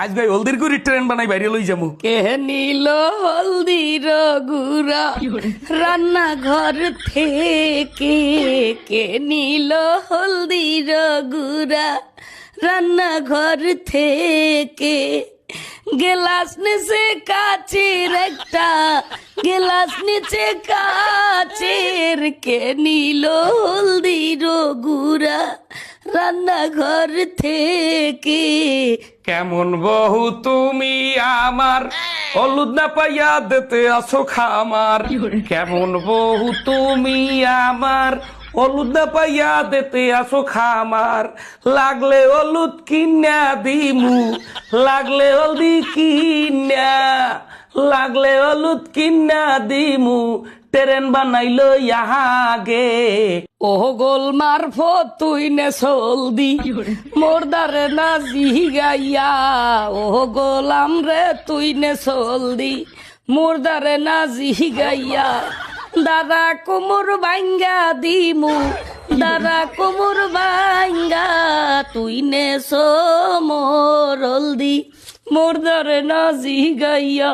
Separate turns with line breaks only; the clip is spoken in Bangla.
আজ ভাই হলদির গুড়ি ট্রেন বানাই বাইরে লই যামু।
কে নিল হলদির গুড়া রান্নাঘর থেকে, কে নিল হলদির গুড়া রান্নাঘর থেকে, গেলাস নিচে কাচের একটা, গেলাস নিচে কাচের, কে নিল হলদির গুড়া রান্নাঘর থেকে।
কেমন বহু তুমি আমার, হলুদ না পাইয়া দিতে আসো খামার। কেমন বহু তুমি আমার, হলুদ না পাইয়া দিতে আসো খামার। লাগলে হলুদ কিনা দিমু, লাগলে হলদি কিনা, লাগলে হলুদ কিনা দিমু, ট্রেন বানাইলো আগে।
ও গোল মারফত তুই নে সলদি মোরদারে না জিগাইয়া, ও গোলাম রে তুই নে সলদি মোরদারে না জিগাইয়া, দাদা কোমর ভাঙ্গা দিমু, দাদা কোমর ভাঙ্গা, তুই নে সো মোর হলদি মোরদারে না জিগাইয়া।